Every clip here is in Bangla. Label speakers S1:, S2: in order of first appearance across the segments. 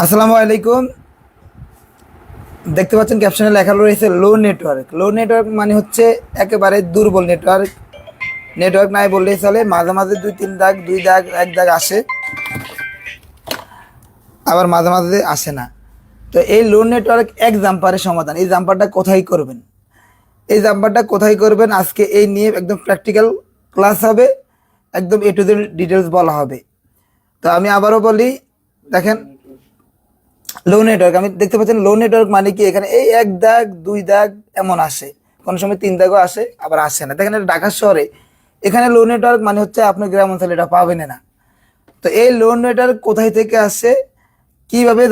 S1: আসসালামু আলাইকুম। দেখতে পাচ্ছেন ক্যাপশনে লেখা রয়েছে লো নেটওয়ার্ক। লো নেটওয়ার্ক মানে হচ্ছে একেবারে দুর্বল নেটওয়ার্ক। নেটওয়ার্ক নাই বললেই চলে। মাঝে মাঝে দুই তিন দাগ, দুই দাগ, এক দাগ আসে, আবার মাঝে মাঝে আসে না। তো এই লো নেটওয়ার্ক এক জাম্পারের সমাধান। এই জাম্পারটা কোথায় করবেন, এই জাম্পারটা কোথায় করবেন, আজকে এই নিয়ে একদম প্র্যাকটিক্যাল ক্লাস হবে। একদম এ টু জেড ডিটেলস বলা হবে। তো আমি আবারও বলি, দেখেন লো নেটওয়ার্ক আমি দেখতে পাচ্ছেন। লো নেটওয়ার্ক মানে কি, এখানে এই এক দাগ, দুই দাগ এমন আসে, কোনো সময় তিন দাগও আসে, আবার আসে না। দেখেন এটা ঢাকা শহরে, এখানে লো নেটওয়ার্ক মানে হচ্ছে আপনার গ্রাম অঞ্চলে এটা পাবেন না। তো এই লো নেটওয়ার্ক কোথায় থেকে আসে, কিভাবে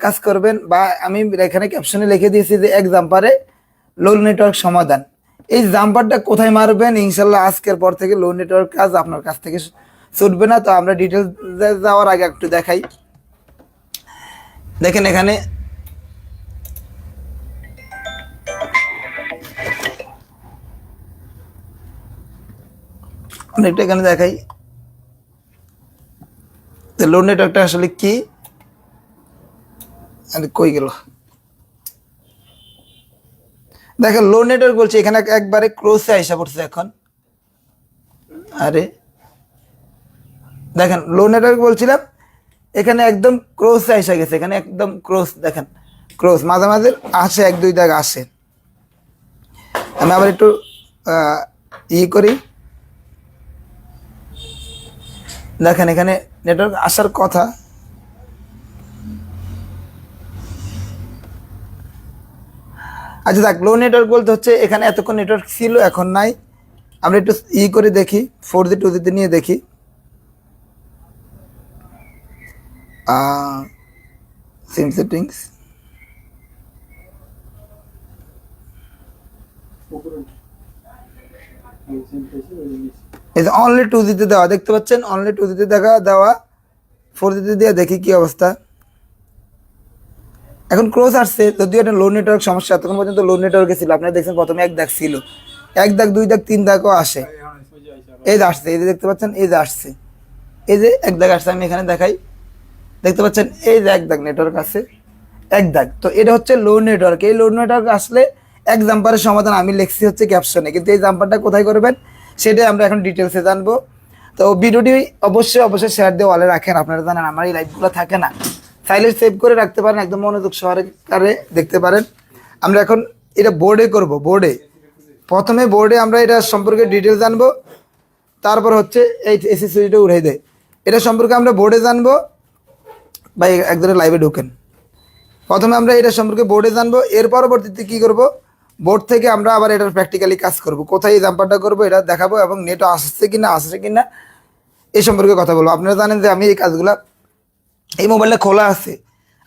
S1: কাজ করবেন, বা আমি এখানে ক্যাপশনে লিখে দিয়েছি যে এক জাম্পারে লো নেটওয়ার্ক সমাধান। এই জাম্পারটা কোথায় মারবেন, ইনশাল্লাহ আজকের পর থেকে লো নেটওয়ার্ক কাজ আপনার কাছ থেকে ছুটবে না। তো আমরা ডিটেলস যাওয়ার আগে একটু দেখাই। দেখেন এখানে অনেকটা, এখানে দেখাই লো নেটওয়ার্কটা আসলে কি। কই গেল, দেখেন লো নেটওয়ার্ক বলছে এখানে একবারে ক্লোজে আইসা পড়ছে এখন। আরে দেখেন লো নেটওয়ার্ক বলছিলাম, এখানে একদম ক্রোসে আইসা গেছে, এখানে একদম ক্রোস। দেখেন ক্রোস মাঝে মাঝে আসে, এক দুই দাগ আসে। আমি আবার একটু করি। দেখেন এখানে নেটওয়ার্ক আসার কথা। আচ্ছা দেখ, লো নেটওয়ার্ক বলতে হচ্ছে এখানে এতক্ষণ নেটওয়ার্ক ছিল, এখন নাই। আমরা একটু করে দেখি, 4G 2G নিয়ে দেখি। সিম সেটিংস, এই যে অনলি 2G তে দেওয়া, দেখতে পাচ্ছেন অনলি 2G তে দেওয়া। 4G দিয়ে দেখি কি অবস্থা। এখন ক্লোজ আসছে, যদিও এটা লো নেটওয়ার্ক সমস্যা। এতক্ষণ পর্যন্ত লো নেটওয়ার্কে ছিল, আপনারা দেখছেন প্রথমে এক দাগ ছিল, এক দাগ, দুই দাগ, তিন দাগও আসে। এই যে আসছে, এই যে দেখতে পাচ্ছেন, এই যে আসছে, এই যে এক দাগ আসছে। আমি এখানে দেখাই, দেখতে পাচ্ছেন এই যে এক দাগ নেটওয়ার্ক আছে, এক দাগ। তো এটা হচ্ছে লো নেটওয়ার্ক। এই লো নেটওয়ার্ক আসলে এক জাম্পারের সমাধান আমি লিখছি হচ্ছে ক্যাপশনে, কিন্তু এই জাম্পারটা কোথায় করবেন সেটাই আমরা এখন ডিটেলসে জানবো। তো ভিডিওটি অবশ্যই শেয়ার দিয়ে ওয়ালে রাখেন। আপনারা জানেন আমার এই লাইভগুলো থাকে না, চাইলে সেভ করে রাখতে পারেন, একদম মনোযোগ সহকারে দেখতে পারেন। আমরা এখন এটা বোর্ডে করব। প্রথমে বোর্ডে আমরা এটা সম্পর্কে ডিটেলস জানবো, তারপর হচ্ছে এই এসি সুইচটা উড়াই দেয়, এটা সম্পর্কে আমরা বোর্ডে জানবো। ভাই একজনের লাইভে ঢোকেন। প্রথমে আমরা এটা সম্পর্কে বোর্ডে জানবো, এর পরবর্তীতে কী করব, বোর্ড থেকে আমরা আবার এটার প্র্যাকটিক্যালি কাজ করব, কোথায় এই জাম্পারটা করবো এটা দেখাবো, এবং নেট আসছে কি না এই সম্পর্কে কথা বলবো। আপনারা জানেন যে আমি এই কাজগুলো, এই মোবাইলটা খোলা আছে,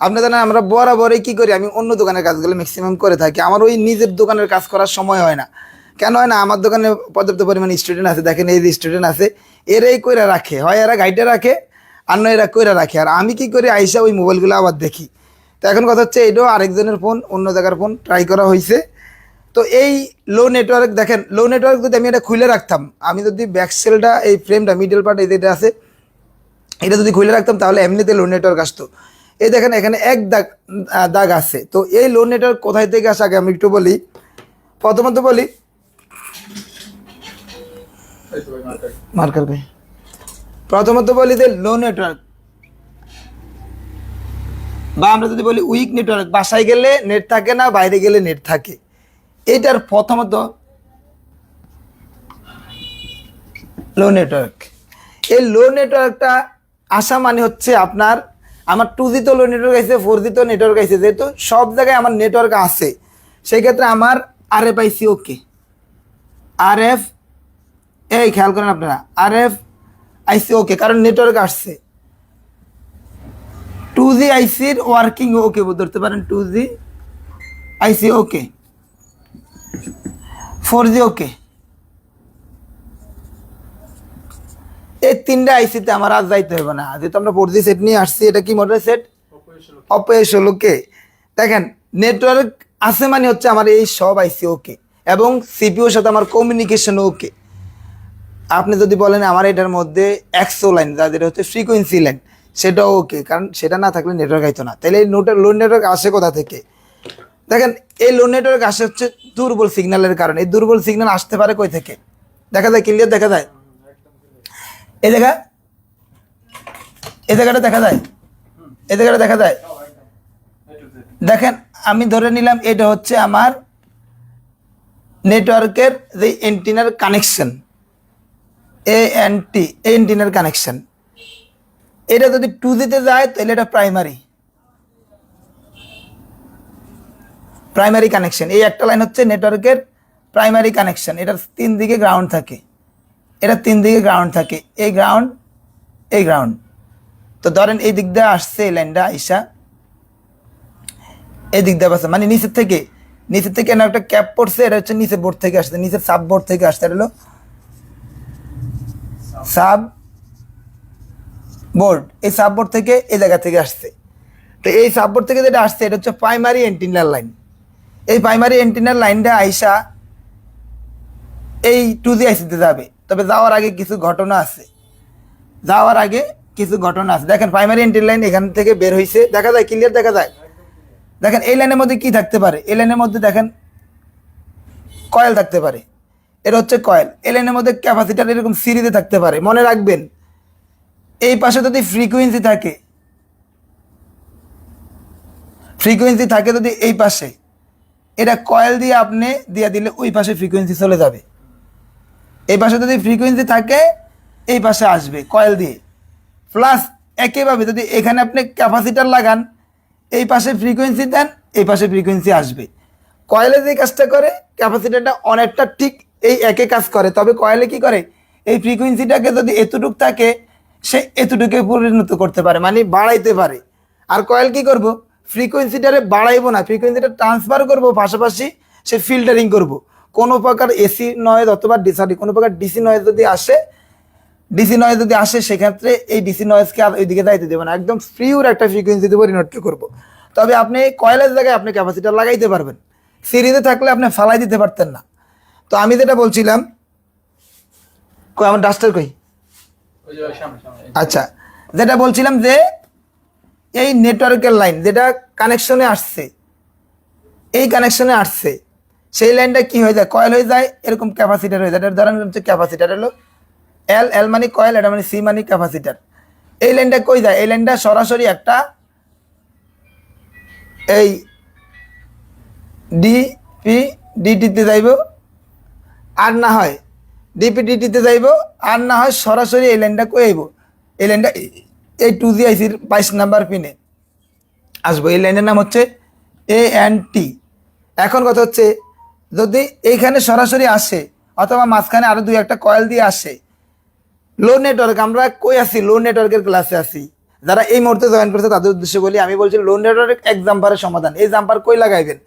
S1: আপনারা জানেন আমরা বরাবরই কী করি, আমি অন্য দোকানের কাজগুলো ম্যাক্সিমাম করে থাকি। আমার ওই নিজের দোকানের কাজ করার সময় হয় না। কেন হয় না, আমার দোকানে পর্যাপ্ত পরিমাণ স্টুডেন্ট আছে। দেখেন এই যে স্টুডেন্ট আছে, এরাই কইরা রাখে, হয় এরা গাইডে রাখে, আর নয় এরা কইরা রাখে। আর আমি কি করি, আইসা ওই মোবাইলগুলো আবার দেখি। তো এখন কথা হচ্ছে, এটাও আরেকজনের ফোন, অন্য জায়গার ফোন ট্রাই করা হয়েছে। তো এই লো নেটওয়ার্ক, দেখেন লো নেটওয়ার্ক যদি আমি এটা খুলে রাখতাম, আমি যদি ব্যাকসেলটা, এই ফ্রেমটা, মিডল পার্ট এই যেটা আছে, এটা যদি খুলে রাখতাম, তাহলে এমনিতে লো নেটওয়ার্ক আসতো। এই দেখেন এখানে এক দাগ আছে। তো এই লো নেটওয়ার্ক কোথায় থেকে আসে, আগে আমি একটু বলি। প্রথমত বলি, মার্কার ভাই, প্রথমত বলি যে লো নেটওয়ার্ক, বা আমরা যদি বলি উইক নেটওয়ার্ক, বাসায় গেলে নেট থাকে না, বাইরে গেলে নেট থাকে। এটার প্রথমত লো নেটওয়ার্ক। এই লো নেটওয়ার্কটা আসা মানে হচ্ছে আপনার, আমার 2G তো লো নেটওয়ার্ক আছে, 4G তো নেটওয়ার্ক আছে, যেহেতু সব জায়গায় আমার নেটওয়ার্ক আছে, সেই ক্ষেত্রে আমার RFIC ওকে, RF, এই খেয়াল করেন আপনারা, RFIC ওকে, কারণ নেটওয়ার্ক আসছে। 2G আইসির ওয়ার্কিং ওকে ধরতে পারেন, 2G আইসি ওকে, 4G ওকে। এই তিনটা আইসিতে আমার আজ যাইতে হবে না, যেহেতু আমরা 4G সেট নিয়ে আসছি। এটা কি মডেল সেট, অপো ওকে। দেখেন নেটওয়ার্ক আছে মানে হচ্ছে আমার এই সব আইসি ওকে, এবং সিপিউর সাথে আমার কমিউনিকেশন ওকে। আপনি যদি বলেন আমার এটার মধ্যে 100 লাইন, যাদের হচ্ছে ফ্রিকোয়েন্সি লাইন, সেটাও ওকে, কারণ সেটা না থাকলে নেটওয়ার্ক আইতো না। তাহলে এই লো নেটওয়ার্ক আসে কোথা থেকে? দেখেন এই লো নেটওয়ার্ক আসে হচ্ছে দুর্বল সিগন্যালের কারণে। এই দুর্বল সিগন্যাল আসতে পারে কই থেকে? দেখা যায়, ক্লিয়ার দেখা যায়, এই জায়গা, এই জায়গাটা দেখা যায়, এই জায়গাটা দেখা যায়। দেখেন আমি ধরে নিলাম এটা হচ্ছে আমার নেটওয়ার্কের যে এন্টিনার কানেকশন, এএনটি, এন্টিনার কানেকশন। এটা যদি 2G তে যায় তাহলে এটা প্রাইমারি কানেকশন। এই একটা লাইন হচ্ছে নেটওয়ার্কের প্রাইমারি কানেকশন। এটার 3 দিকে গ্রাউন্ড থাকে, এটা 3 দিকে গ্রাউন্ড থাকে, এই গ্রাউন্ড, এই গ্রাউন্ড। তো ধরেন এই দিক দিয়ে আসছে এই লাইনটা আইসা এই দিক দিয়ে আসছে, মানে নিচের থেকে এনে একটা ক্যাপ পড়ছে, এটা হচ্ছে নিচের বোর্ড থেকে আসছে, নিচের সাব বোর্ড থেকে আসছে, এটা হলো সাব বোর্ড। এই সাব বোর্ড থেকে এই জায়গা থেকে আসছে। তো এই সাব বোর্ড থেকে যেটা আসছে এটা হচ্ছে প্রাইমারি এন্টিনার লাইন। এই প্রাইমারি এন্টিনার লাইনটা আইসা এই 2G আইসিতে যাবে। তবে যাওয়ার আগে কিছু ঘটনা আছে, দেখেন প্রাইমারি এন্টিনার লাইন এখান থেকে বের হয়েছে, দেখা যায়, ক্লিয়ার দেখা যায়। দেখেন এই লাইনের মধ্যে কি থাকতে পারে? এই লাইনের মধ্যে দেখেন কয়েল থাকতে পারে, এটা হচ্ছে কয়েল। এই লাইনের মধ্যে ক্যাপাসিটার এরকম সিরিজে থাকতে পারে। মনে রাখবেন এই পাশে যদি ফ্রিকোয়েন্সি থাকে যদি এই পাশে, এটা কয়েল দিয়ে আপনি দিয়ে দিলে ওই পাশে ফ্রিকোয়েন্সি চলে যাবে। এই পাশে যদি ফ্রিকোয়েন্সি থাকে এই পাশে আসবে কয়েল দিয়ে। প্লাস একইভাবে যদি এখানে আপনি ক্যাপাসিটার লাগান, এই পাশে ফ্রিকোয়েন্সি দেন, এই পাশে ফ্রিকোয়েন্সি আসবে। কয়েলে যে কাজটা করে ক্যাপাসিটারটা অনেকটা ঠিক এই একই কাজ করে। তবে কয়েলে কি করে, এই ফ্রিকোয়েন্সিটাকে যদি এতটুক থাকে সে এতটুকুকে পরিণত করতে পারে, মানে বাড়াইতে পারে। আর কয়েল কি করব, ফ্রিকোয়েন্সিটারে বাড়াইবো না, ফ্রিকোয়েন্সিটা ট্রান্সফার করব, পাশাপাশি সে ফিল্টারিং করব। কোনো প্রকার এসি নয়েজ অথবা কোনো প্রকার ডিসি নয়েজ যদি আসে সেক্ষেত্রে এই ডিসি নয়েজকে আর ওইদিকে যাইতে দেবে না, একদম ফ্রিউর একটা ফ্রিকোয়েন্সিতে পরিণত করব। তবে আপনি কয়েলের জায়গায় আপনি ক্যাপাসিটার লাগাইতে পারবেন, সিরিজে থাকলে আপনি ফালাই দিতে পারতেন না। তো আমি যেটা বলছিলাম, আমার ডাস্টার কই, আচ্ছা, যেটা বলছিলাম যে এই নেটওয়ার্কের লাইন যেটা কানেকশনে আসছে, সেই লাইনটা কি হয়ে যায়, কয়েল হয়ে যায়, এরকম ক্যাপাসিটার হয়ে যায়। এটার ধরেন হচ্ছে ক্যাপাসিটার হলো এল মানে কয়েল, এটা মানে সি মানে ক্যাপাসিটার। এই লাইনটা কই যায়, এই লাইনটা সরাসরি একটা এই ডিপিডিটিতে যাইব, আর না হয় ডিপিডিটিতে যাইব, আর না হয় সরাসরি এই লাইনটা কই আইব, এই লাইনটা এই 2G আইসির 22 নাম্বার পিনে আসবো। এই লাইনের নাম হচ্ছে এএনটি। এখন কথা হচ্ছে যদি এইখানে সরাসরি আসে অথবা মাঝখানে আরো 2-1টা কয়েল দিয়ে আসে, লো নেটওয়ার্ক, আমরা কই আছি, লো নেটওয়ার্কের ক্লাসে আছি। যারা এই মুহূর্তে জয়েন করছে তাদের উদ্দেশ্যে বলি, আমি বলছি লো নেটওয়ার্ক এক জাম্পারের সমাধান। এই জাম্পার কই লাগাইবেন,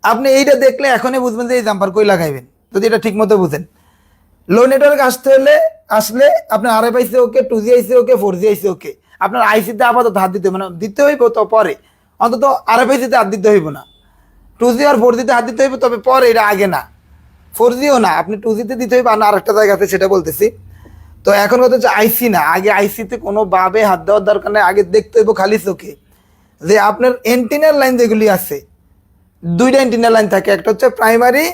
S1: আপনি এইটা দেখলে এখনই বুঝবেন যে এই জাম্পার কই লাগাইবেন, যদি এটা ঠিক মতো বুঝেন। লো নেটওয়ার্ক আসলে আপনার RF ওকে, 2G আইসি ওকে, 4G আইসি ওকে, আপনার আইসিতে আপাতত হাত দিতে হবে না, দিতে হইব তো পরে, অন্তত RF তে হাত দিতে হইব না। 2G আর 4G তে হাত দিতে হইব, তবে পরে, এটা আগে না। 4Gও না, আপনি 2G তে দিতে হইব, আর আরেকটা জায়গাতে, সেটা বলতেছি। তো এখন কথা হচ্ছে আইসি না, আগে আইসিতে কোনোভাবে হাত দেওয়ার দরকার নেই, আগে দেখতে হইব খালি চোখে যে আপনার এন্টিনার লাইন যেগুলি আছে, 2টা এন্টিনার লাইন থাকে, একটা হচ্ছে প্রাইমারি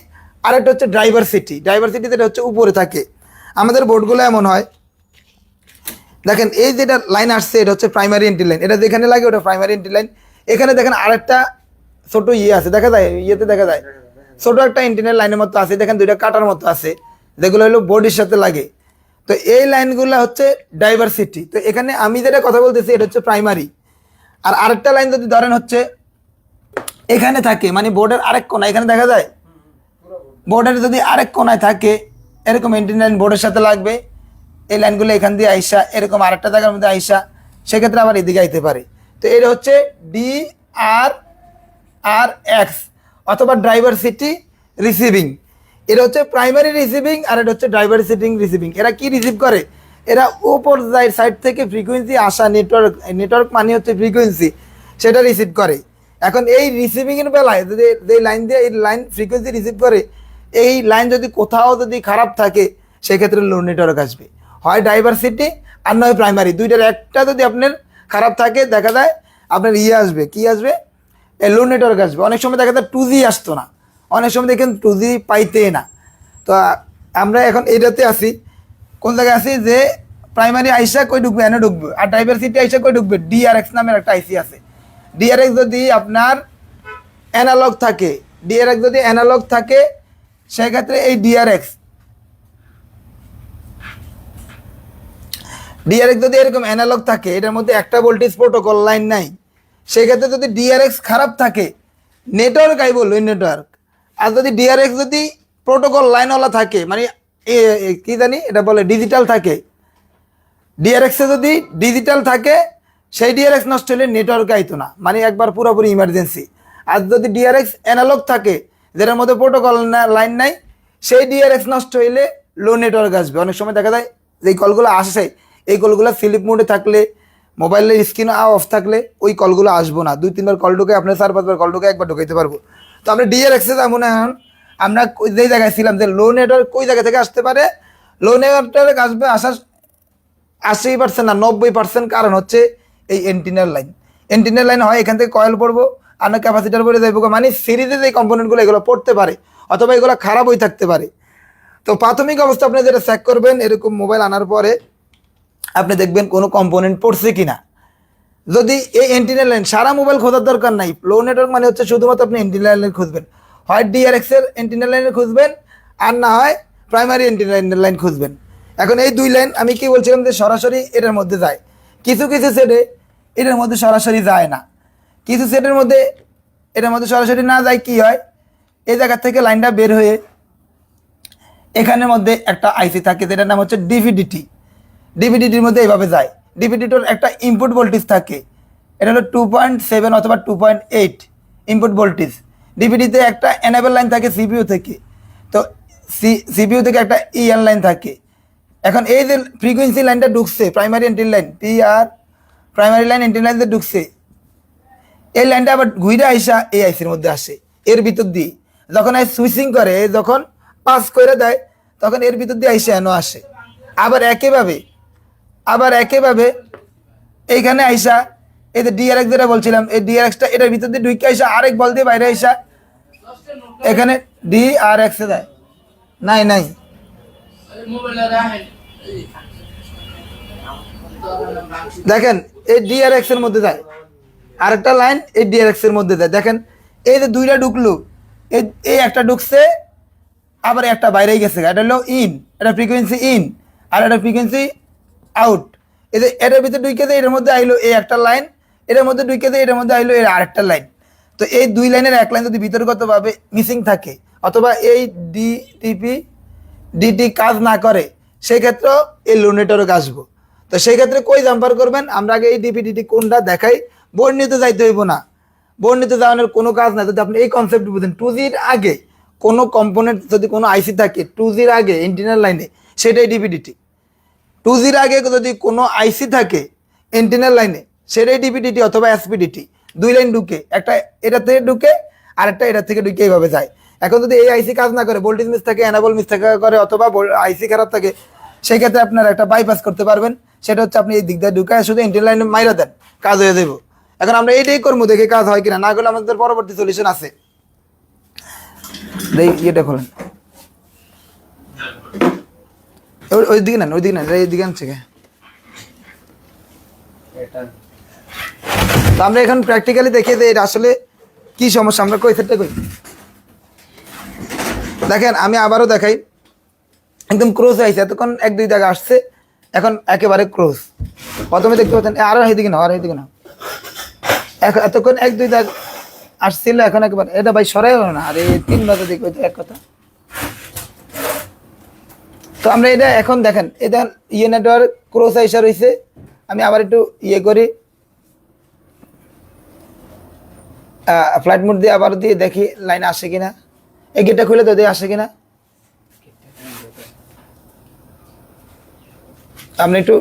S1: আর একটা হচ্ছে ডাইভার্সিটি। যেটা হচ্ছে উপরে থাকে। আমাদের বোর্ডগুলো এমন হয়, দেখেন এই যেটা লাইন আসছে এটা হচ্ছে প্রাইমারি এন্টি লাইন, এটা যেখানে লাগে ওটা প্রাইমারি এন্টি লাইন। এখানে দেখেন আরেকটা ছোট আছে, দেখা যায়, দেখা যায় ছোট একটা এন্টিনার লাইনের মতো আছে, দেখেন 2টা কাটার মতো আছে, যেগুলো হলো বোর্ডের সাথে লাগে। তো এই লাইনগুলো হচ্ছে ডাইভার্সিটি। তো এখানে আমি যেটা কথা বলতেছি এটা হচ্ছে প্রাইমারি। আর আরেকটা লাইন যদি ধরেন হচ্ছে এখানে থাকে, মানে বোর্ডের আরেক কোণা, এখানে দেখা যায়, বোর্ডের যদি আরেক কোণায় থাকে এরকম এন্টিনা লাইন বোর্ডের সাথে লাগবে, এই লাইনগুলো এখান দিয়ে আইসা এরকম আরেকটা জায়গার মধ্যে আইসা, সেক্ষেত্রে আবার এদিকে আইতে পারে। তো এটা হচ্ছে DRX অথবা ডাইভার্সিটি রিসিভিং। এটা হচ্ছে প্রাইমারি রিসিভিং আর এটা হচ্ছে ডাইভার্সিটি রিসিভিং। এরা কি রিসিভ করে, এরা উপর সাইড থেকে ফ্রিকোয়েন্সি আসা, নেটওয়ার্ক মানে হচ্ছে ফ্রিকোয়েন্সি, সেটা রিসিভ করে। এখন এই রিসিভিংয়ের বেলায় যদি এই লাইন দিয়ে এই লাইন ফ্রিকোয়েন্সি রিসিভ করে, এই লাইন যদি কোথাও যদি খারাপ থাকে সেক্ষেত্রে লো নেটওয়ার্ক আসবে, হয় ডাইভার্সিটি আর নয় প্রাইমারি, দুইটার একটা যদি আপনার খারাপ থাকে দেখা যায় আপনার আসবে, কি আসবে, লো নেটওয়ার্ক আসবে। অনেক সময় দেখা যায় 2G আসতো না, অনেক সময় দেখেন 2G পাইতে না। তো আমরা এখন এইটাতে আছি, কোন জায়গায় আছি যে প্রাইমারি আইসা কই ঢুকবে, এনে ঢুকবে, আর ডাইভার্সিটি আইসা কই ঢুকবে, ডিআরএক্স নামের একটা আইসি আছে। ডিআরএক্স যদি আপনার অ্যানালগ থাকে, ডিআরএক্স যদি অ্যানালগ থাকে সেক্ষেত্রে এই ডিআরএক্স যদি এরকম অ্যানালগ থাকে, এটার মধ্যে একটা ভোল্টেজ প্রোটোকল লাইন নাই, সেক্ষেত্রে যদি ডিআরএক্স খারাপ থাকে নেটওয়ার্ক আইব লো নেটওয়ার্ক। আর যদি ডিআরএক্স যদি প্রোটোকল লাইনওয়ালা থাকে, মানে কি জানি এটা বলে ডিজিটাল থাকে, ডিআরএক্সে যদি ডিজিটাল থাকে সেই ডিআরএক্স নষ্ট হলে নেটওয়ার্ক আইতো না, মানে একবার পুরোপুরি ইমার্জেন্সি। আর যদি ডিআরএক্স অ্যানালগ থাকে যেটার মধ্যে প্রোটোকল লাইন নাই, সেই ডিআরএক্স নষ্ট হইলে লো নেটওয়ার্ক আসবে। অনেক সময় দেখা যায় যে কলগুলো আসে, এই কলগুলো স্লিপ মোডে থাকলে, মোবাইলের স্ক্রিন অফ থাকলে ওই কলগুলো আসবো না। 2-3 বার কল ঢুকে, আপনার 4-5 বার কল ঢুকে একবার ঢুকাইতে পারবো। তো আমরা ডিআরএক্সে যাবো না। এখন আমরা যেই জায়গায় ছিলাম যে লো নেটওয়ার্ক ওই জায়গা থেকে আসতে পারে, লো নেটওয়ার্ক আসবে, আসার 80% না 90% কারণ হচ্ছে এই এন্টিনার লাইন। এন্টিনার লাইন হয় এখান থেকে কয়েল পড়বো, আর না ক্যাপাসিটার পড়ে যাইব, মানে সিরিজে যে কম্পোনেন্টগুলো এগুলো পড়তে পারে, অথবা এগুলো খারাপ হয়ে থাকতে পারে। তো প্রাথমিক অবস্থা আপনি যেটা চেক করবেন, এরকম মোবাইল আনার পরে আপনি দেখবেন কোনো কম্পোনেন্ট পড়ছে কিনা। যদি এই এন্টিনার লাইন, সারা মোবাইল খোঁজার দরকার নাই, লো নেটওয়ার্ক মানে হচ্ছে শুধুমাত্র আপনি এন্টিনার লাইন খুঁজবেন, হয় ডিআরএক্স এর এন্টিনার লাইনে খুঁজবেন, আর না হয় প্রাইমারি এন্টিনার লাইন খুঁজবেন। এখন এই দুই লাইন আমি কি বলছিলাম যে সরাসরি এটার মধ্যে যায়, কিছু কিছু সেটে এটার মধ্যে সরাসরি যায় না, কিছু সেটের মধ্যে এটার মধ্যে সরাসরি না যায়, কি হয়, এই জায়গা থেকে লাইনটা বের হয়ে এখানের মধ্যে একটা আইসি থাকে যেটার নাম হচ্ছে ডিভিডিটি। ডিভিডিটির মধ্যে এইভাবে যায়। ডিভিডিটির একটা ইনপুট ভোল্টেজ থাকে, এটা হলো 2.7 অথবা 2.8 ইনপুট ভোল্টেজ। ডিভিডিতে একটা এনেবল লাইন থাকে সিপিইউ থেকে, তো সিপিইউ থেকে একটা ইএন লাইন থাকে। এখন এই যে ফ্রিকোয়েন্সি লাইনটা ঢুকছে, primary entry line, PR primary line entry line যে ঢুকছে, এই লাইনটা আবার ঘুরে আইসা এই আইসির মধ্যে আসে, এর ভিতর দিয়ে যখন সুইচিং করে, যখন পাস করে দেয়, তখন এর ভিতর দিয়ে আইসা এনো আসে। আবার একেভাবে এইখানে আইসা এই যে ডিআরএক্স যেটা বলছিলাম, এই ডিআরএক্সটা এটার ভিতর দিয়ে ঢুকে আইসা আরেক বল দিয়ে বাইরে আইসা এখানে ডিআরএক্সে দেয়। নাই দেখেন এই ডিআরএক্স এর মধ্যে যায়, আরেকটা লাইন এই ডিআরএক্স এর মধ্যে যায়। দেখেন এই যে দুইটা ঢুকলো, এই একটা ঢুকছে, আবার একটা বাইরেই গেছে, এটা হলো ইন, এটা ফ্রিকোয়েন্সি ইন, আর এটা ফ্রিকোয়েন্সি আউট। এই যে এটার ভিতরে ঢুকে যায়, এটার মধ্যে আইলো এই একটা লাইন, এটার মধ্যে ঢুকে যায়, এটার মধ্যে আইলো এর আরেকটা লাইন। তো এই দুই লাইনের এক লাইন যদি বিতর্কতভাবে মিসিং থাকে, অথবা এই ডিটি কাজ না করে, সেই ক্ষেত্রে এই লো নেটওয়ার্ক আসবো। তো সেই ক্ষেত্রে কই জাম্পার করবেন, আমরা আগে এই ডিটি কোনটা দেখাই, বর্ণিত যাইতে হইব না, বর্ণিত যাওয়ানোর কোনো কাজ নাই। যদি আপনি এই কনসেপ্ট বুঝেন, 2Gর আগে কোনো কম্পোনেন্ট যদি কোনো আইসি থাকে 2Gর আগে এন্টিনার লাইনে, সেটাই ডিপিডিটি। 2Gর আগে যদি কোনো আইসি থাকে এন্টিনার লাইনে, সেটাই ডিপিডিটি অথবা এসপিডিটি। দুই লাইন ঢুকে, একটা এটা থেকে ঢুকে আর একটা এটা থেকে ঢুকে এইভাবে যায়। এখন যদি এই আইসি কাজ না করে, ভোল্টেজ মিস থাকে, এনাবল মিস থাকে করে, অথবা আইসি খারাপ থাকে, সেই ক্ষেত্রে আপনারা একটা বাইপাস করতে পারবেন। সেটা হচ্ছে আপনি এই দিক দিয়ে ঢুকায় শুধু ইন্টার লাইনে মাইরা দেন, কাজ হয়ে যাবো। এখন আমরা এইটাই করবো, দেখে কাজ হয় কিনা, না করলে আমাদের পরবর্তী সলিউশন আছে। এটা খোলেন, ওই দিকে নেন, এইদিকে আনছে। তো আমরা এখন প্র্যাকটিক্যালি দেখে যে এটা আসলে কি সমস্যা, আমরা কই সেটটা কই। দেখেন আমি আবারও দেখাই, একদম ক্রোজ আইছে, এতক্ষণ 1-2 জায়গা আসছে, এখন একেবারে ক্রোজ। প্রথমে দেখতে পাচ্ছেন আরো এইদিকে না, এতক্ষণ 1-2 জায়গা আসছিল, এখন একেবারে এটা ভাই সরাই হলো না। আরে 3 বাজে দেখবে এক কথা। তো আমরা এটা এখন দেখেন, এটা নেটওয়ার্ক ক্রোজ আইসা রয়েছে। আমি আবার একটু করি, ফ্লাইট মোড দিয়ে আবার দিয়ে দেখি লাইন আসে কিনা। এই গেটটা খুলে তো দিয়ে আসে কিনা। আপনি একটু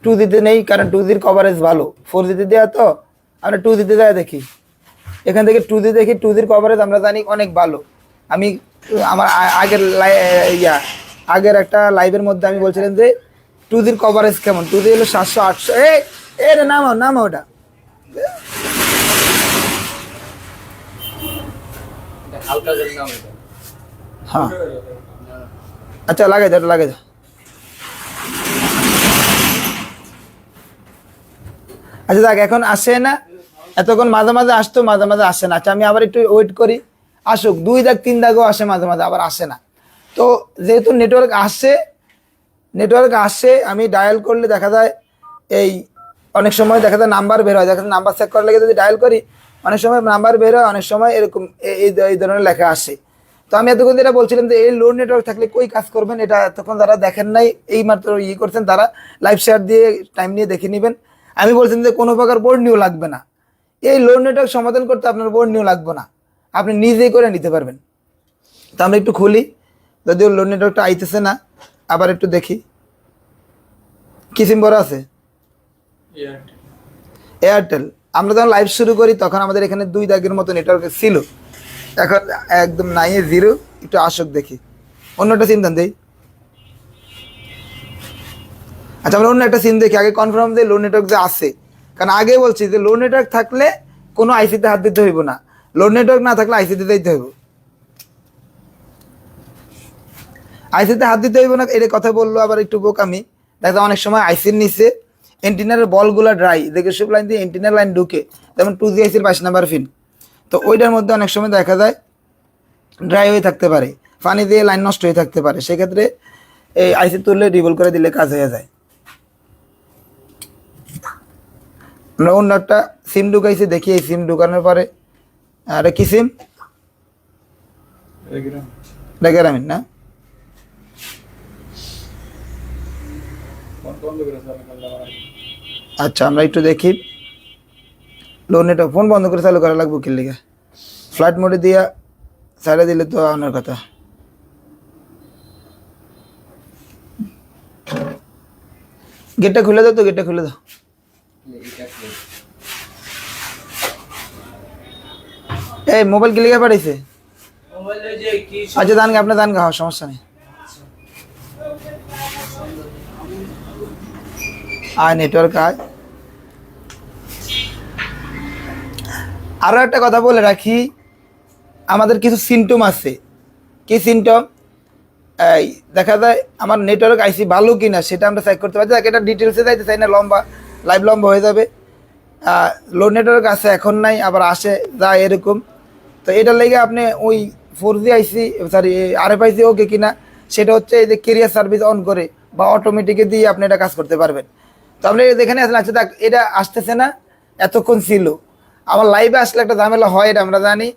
S1: 2Gতে নেই, কারণ 2Gর কভারেজ ভালো, 4Gতে দেওয়া তো আমরা 2Gতে যায় দেখি। এখান থেকে 2G দেখি, 2Gর কভারেজ আমরা জানি অনেক ভালো। আমি আমার আগের একটা লাইভের মধ্যে আমি বলছিলাম যে 2Gর কভারেজ কেমন, 2G হলো 700-800, এ রে নামাও নামাও ওটা। হ্যাঁ আচ্ছা লাগাই দাও, লাগাই দাও। আচ্ছা দেখ এখন আসে না, এতক্ষণ মাঝে মাঝে আসতো, মাঝে মাঝে আসে না। আচ্ছা আমি আবার একটু ওয়েট করি, আসুক। 2 দাগ 3 দাগও আসে মাঝে মাঝে, আবার আসে না। তো যেহেতু নেটওয়ার্ক আসে, আমি ডায়াল করলে দেখা যায় এই অনেক সময় দেখা যায় নাম্বার বের হয়, দেখা যায় নাম্বার চেক করার লেগে যদি ডায়াল করি অনেক সময় নাম্বার বের হয়, অনেক সময় এরকম এই ধরনের লেখা আসে। তো আমি এতক্ষণ যেটা বলছিলাম যে এই লো নেটওয়ার্ক থাকলে কই কাজ করবেন, এটা এতক্ষণ যারা দেখেন নাই এই মাত্র করছেন তারা লাইভ শেয়ার দিয়ে টাইম নিয়ে দেখে নেবেন। আমি বলছিলাম যে কোনো প্রকার বোর্ড নিউ লাগবে না, এই লো নেটওয়ার্ক সমাধান করতে আপনার বোর্ড নিউ লাগবে না, আপনি নিজেই করে নিতে পারবেন। তো আমরা একটু খুলি, যদিও লো নেটওয়ার্কটা আইতেছে না, আবার একটু দেখি। কি সিম বড় আছে? এয়ারটেল। আমরা যখন লাইভ শুরু করি তখন আমাদের এখানে 2 দাগের মতো নেটওয়ার্ক ছিল, এখন একদম নাই, 0। একটু আসুক দেখি, অন্যটা সিম দেন দেই। আচ্ছা আমরা অন্য একটা সিম দেখি, আগে কনফার্ম যে লো নেটওয়ার্ক যে আছে, কারণ আগে বলছি যে লো নেটওয়ার্ক থাকলে কোনো আইসিতে হাত দিতে হইব না, লো নেটওয়ার্ক না থাকলে আইসিতে দিতে হইব। আইসিতে হাত দিতে হইব না এটা কথা বললো আবার একটু বোকামি। দেখা অনেক সময় আইসির নিচে এন্টিনার বলগুলো ড্রাই, দেখে সব লাইন দিয়ে এন্টিনার লাইন ঢুকে, যেমন 2G আইসির 22 নাম্বার পিন, তো ওইটার মধ্যে অনেক সময় দেখা যায় ড্রাই হয়ে থাকতে পারে, পানি দিয়ে লাইন নষ্ট হয়ে থাকতে পারে, সেক্ষেত্রে এই আইসি তুললে রিভল করে দিলে কাজ হয়ে যায়। আমরা অন্য একটা সিম ঢুকাইছি, দেখি এই সিম ঢুকানোর পরে। আরে কি সিম? গ্রামীণ না? আচ্ছা আমরা একটু দেখি। লো নেটওয়ার্ক ফোন বন্ধ করে চালু করা লাগবে কি লিগে? ফ্লাইট মোডে দিয়া সাইডে দিলে তো আনার কথা। গেটটা খুলে দাও তো, গেটটা খুলে দাও। এই মোবাইল কি লিগে পাঠাইছে? আচ্ছা দান গে, আপনার দান গা, সমস্যা নেই। আয় নেটওয়ার্ক আয়। আরও একটা কথা বলে রাখি, আমাদের কিছু সিমটম আছে। কি সিমটম? এই দেখা যায় আমার নেটওয়ার্ক আইসি ভালো কিনা সেটা আমরা চেক করতে পারি। এটা ডিটেলসে যাইতে চাই না, লম্বা লাইভ লম্বা হয়ে যাবে। লো নেটওয়ার্ক আছে, এখন নাই, আবার আসে যায় এরকম। তো এটার লেগে আপনি ওই 4G আইসি সরি RF আইসি ওকে কিনা সেটা হচ্ছে এই যে কেরিয়ার সার্ভিস অন করে বা অটোমেটিকে দিয়ে আপনি এটা কাজ করতে পারবেন। তো আপনি যেখানে আসলে আচ্ছা দেখ এটা আসতেছে না, এতক্ষণ ছিল, আমার লাইভে আসলে একটা ঝামেলা হয়, এটা আমরা জানি।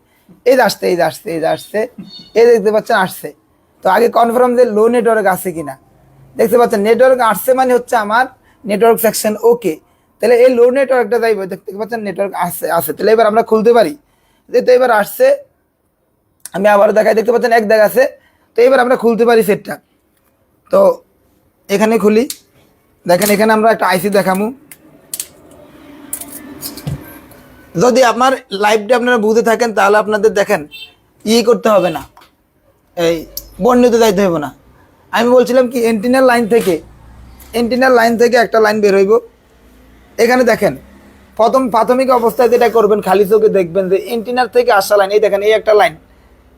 S1: এই যে আসছে, এই যে আসছে, এই যে আসছে, এই দেখতে পাচ্ছেন আসছে। তো আগে কনফার্ম যে লো নেটওয়ার্ক আছে কিনা, দেখতে পাচ্ছেন নেটওয়ার্ক আসছে মানে হচ্ছে আমার নেটওয়ার্ক সেকশন ওকে। তাহলে এই লো নেটওয়ার্কটা যাইব, দেখতে পাচ্ছেন নেটওয়ার্ক আসছে আছে, তাহলে এবার আমরা খুলতে পারি। যেহেতু এবার আসছে, আমি আবারও দেখাই, দেখতে পাচ্ছেন 1 দাগ আছে, তো এবার আমরা খুলতে পারি সেটটা। তো এখানে খুলি, দেখেন এখানে আমরা একটা আইসি দেখামু। যদি আপনার লাইভটা আপনারা বুঝে থাকেন তাহলে আপনাদের দেখেন করতে হবে না, এই বর্ণিত যাইতে হবে না। আমি বলছিলাম কি এন্টিনার লাইন থেকে একটা লাইন বের হইব। এখানে দেখেন প্রাথমিক অবস্থায় যেটা করবেন, খালি চোখে দেখবেন যে এন্টিনার থেকে আসা লাইন, এই দেখেন এই একটা লাইন,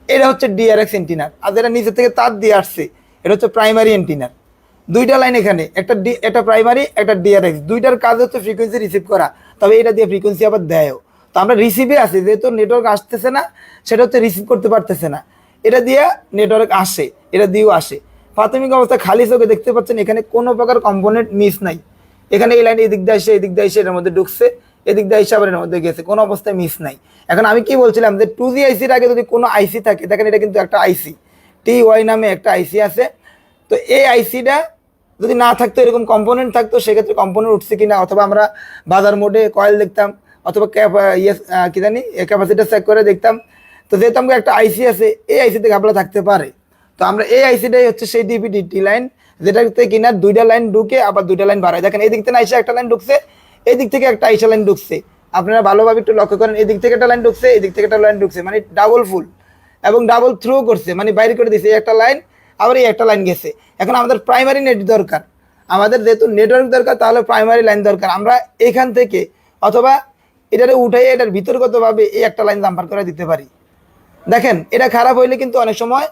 S1: এটা হচ্ছে ডিআরএক্স এন্টিনার, আর যেটা নিচে থেকে তার দিয়ে আসছে এটা হচ্ছে প্রাইমারি এন্টিনার। 2টা লাইন এখানে, একটা প্রাইমারি একটা ডিআরএক্স, 2টার কাজ হচ্ছে ফ্রিকোয়েন্সি রিসিভ করা, তবে এটা দিয়ে ফ্রিকোয়েন্সি আবার দেয়ও। তো আমরা রিসিভে আছি, যেহেতু নেটওয়ার্ক আসতেছে না সেটা হচ্ছে রিসিভ করতে পারতেছে না, এটা দিয়ে নেটওয়ার্ক আসে, এটা দিয়েও আসে। প্রাথমিক অবস্থা খালি চোখে দেখতে পাচ্ছেন এখানে কোনো প্রকার কম্পোনেন্ট মিস নাই। এখানে এই লাইন এদিক দিয়ে আসে, এদিক দিয়ে আসে, এর মধ্যে ঢুকছে, এদিক দিয়ে আসে, আবার এর মধ্যে গেছে, কোনো অবস্থায় মিস নাই। এখন আমি কি বলছিলাম যে 2G আইসির আগে যদি কোনো আইসি থাকে, দেখেন এটা কিন্তু একটা আইসি, TY নামে একটা আইসি আছে। তো এই আইসিটা যদি না থাকতো, এরকম কম্পোনেন্ট থাকতো, সেক্ষেত্রে কম্পোনেন্ট উঠছে কিনা, অথবা আমরা বাজার মোডে কয়েল দেখতাম, অথবা কি জানি ক্যাপাসিটার চেক করে দেখতাম। তো যেহেতু আমাকে একটা আইসি আছে, এই আইসিতে ঘাপলা থাকতে পারে। তো আমরা এই আইসিটাই হচ্ছে সেই ডিপিডিটি লাইন, যেটাতে কিনা 2টা লাইন ঢুকে আবার 2টা লাইন বাড়ায়। দেখেন এই দিক থেকে আইসা একটা লাইন ঢুকছে, এই দিক থেকে একটা আইসা লাইন ঢুকছে, আপনারা ভালোভাবে একটু লক্ষ্য করেন, এই দিক থেকে একটা লাইন ঢুকছে, এই দিক থেকে একটা লাইন ঢুকছে, মানে ডাবল ফুল এবং ডাবল থ্রো করছে, মানে বাইরে করে দিচ্ছে একটা লাইন, আবার এই একটা লাইন গেছে। এখন আমাদের প্রাইমারি নেট দরকার, আমাদের যেহেতু নেটওয়ার্ক দরকার, তাহলে প্রাইমারি লাইন দরকার। আমরা এখান থেকে অথবা এটারে উঠাই এটার ভিতরগতভাবে এই একটা লাইন জাম্পার করে দিতে পারি। দেখেন এটা খারাপ হইলে কিন্তু অনেক সময়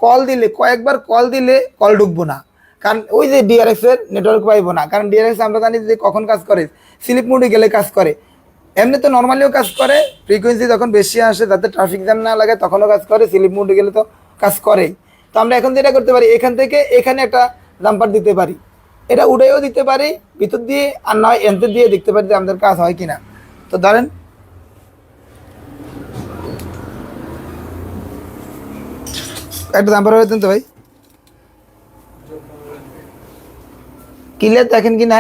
S1: কল দিলে, কয়েকবার কল দিলে কল ঢুকবো না, কারণ ওই যে ডিআরএক্স এর নেটওয়ার্ক পাইবো না। কারণ ডিআরএক্স আমরা জানি যে কখন কাজ করে, স্লিপ মোডে গেলে কাজ করে, এমনি তো নর্মালিও কাজ করে। ফ্রিকোয়েন্সি যখন বেশি আসে যাতে ট্রাফিক জ্যাম না লাগে তখনও কাজ করে, স্লিপ মোডে গেলে তো কাজ করেই। তো আমরা এখন যেটা করতে পারি, এখান থেকে এখানে একটা জাম্পার দিতে পারি, এটা উড়েও দিতে পারি ভিতর দিয়ে, আর নয় এনতে দিয়ে দেখতে পারি যে আমাদের কাজ হয় কিনা। তো ধরেন একটা জাম্পার হয়ে তো ভাই ক্লিয়ার দেখেন কি না?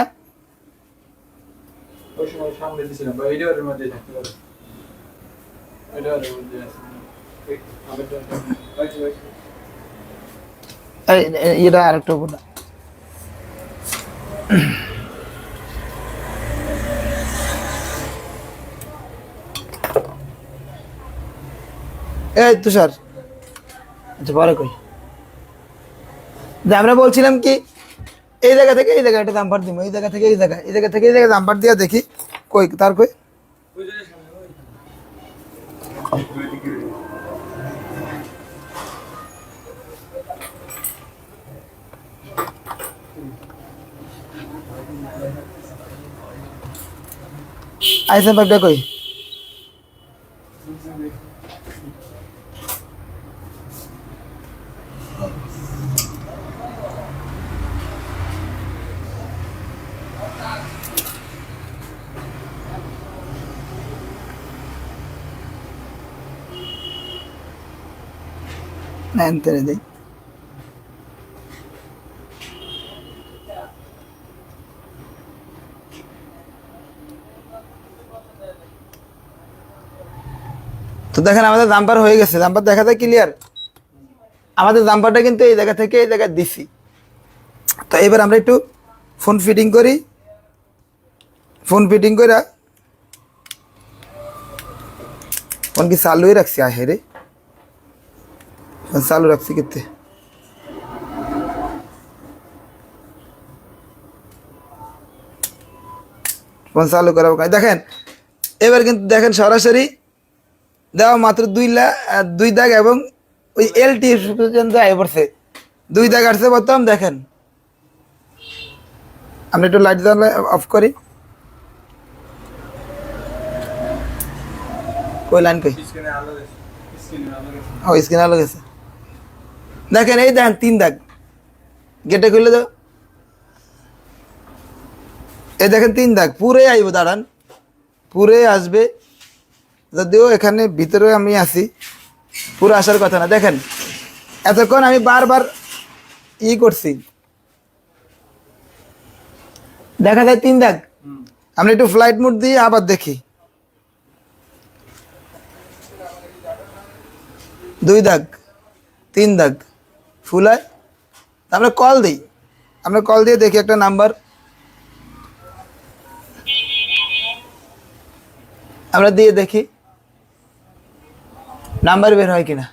S1: এটা আরেকটা উপর এই তুষার, আচ্ছা পরে কই যে আমরা বলছিলাম কি এই জায়গা থেকে এই জায়গায় একটা জাম্পার দিব, এই জায়গা থেকে এই জায়গায়, এই জায়গা থেকে এই জায়গায় জাম্পার দিয়ে দেখি কই তার কই। আইসেন পাইপটা কই? না এনতে দেই। তো দেখেন আমাদের জাম্পার হয়ে গেছে, জাম্পার দেখা যায় ক্লিয়ার। আমাদের জাম্পারটা কিন্তু এই জায়গা থেকে এই জায়গায় দিছি। তো এবার আমরা একটু ফোন ফিটিং করি, ফোন ফিটিং করে ফোন কি চালুই রাখছি, আহে রে চালু রাখছি কেতে ফোন চালু করাবো। দেখেন এবার কিন্তু দেখেন সরাসরি দেওয়া মাত্র দুই দাগ এবং ওই এলটি পর্যন্ত আয় পড়ছে, 2 দাগ আসছে বর্তমান। দেখেন আমরা একটু লাইট অফ করি, কই লাইন কই, ও স্ক্রিন আলো গেছে। দেখেন এই দেখেন 3 দাগ, গেটে খুলে দাও, এই দেখেন 3 দাগ পুরে আইব, দাঁড়ান পুরে আসবে। যদিও এখানে ভিতরে আমি আছি, পুরো আসার কথা না। দেখেন এতক্ষণ আমি বারবার করছি, দেখা যায় 3 দাগ। আমরা একটু ফ্লাইট মোড দিয়ে আবার দেখি, 2 দাগ 3 দাগ ফুল হয়। আমরা কল দিই, আমরা কল দিয়ে দেখি একটা নাম্বার, আমরা দিয়ে দেখি নাম্বার বের হয় কিনা।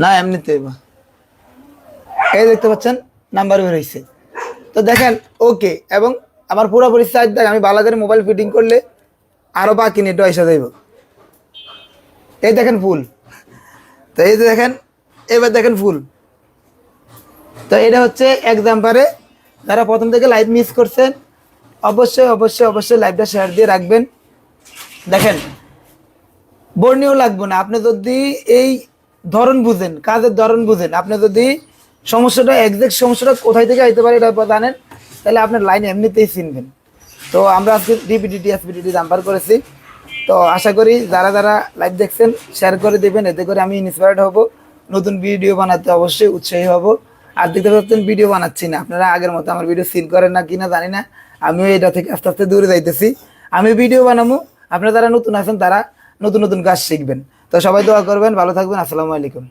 S1: না এমনিতে এই দেখতে পাচ্ছেন নাম্বার বের হয়েছে। তো দেখেন ওকে, এবং আমার পুরোপুরি 4 দাগ। আমি ভালো করে মোবাইল ফিটিং করলে আরো বাকি নেট এসে যাইব। এই দেখেন ফুল, তো এই যে দেখেন এবার দেখেন ফুল। তো এটা হচ্ছে এক জাম্পারে। যারা প্রথম থেকে লাইভ মিস করছেন অবশ্যই অবশ্যই অবশ্যই লাইভটা শেয়ার দিয়ে রাখবেন। দেখেন বর্ণীয় লাগবে না, আপনি যদি এই ধরন বুঝেন, কাজের ধরন বুঝেন, আপনি যদি সমস্যাটা একজ্যাক্ট সমস্যাটা কোথায় থেকে আইতে পারে এটা জানেন, তাহলে আপনার লাইন এমনিতেই চিনবেন। তো আমরা আজকে ডিপিডিটি এসপিডিটি জাম্পার করেছি। তো আশা করি যারা যারা লাইভ দেখছেন শেয়ার করে দেবেন, এতে করে আমি ইন্সপায়ার্ড হব, নতুন ভিডিও বানাতে অবশ্যই উৎসাহী হব। আর দেখতে পাচ্ছেন ভিডিও বানাচ্ছি না, আপনারা আগের মতো আমার ভিডিও সিন করেন না কিনা জানি না, আমিও এটা থেকে আস্তে আস্তে দূরে যাইতেছি। আমি ভিডিও বানাবো, আপনারা যারা নতুন আছেন তারা নতুন নতুন কাজ শিখবেন। তো সবাই দোয়া করবেন, ভালো থাকবেন, আসসালামু আলাইকুম।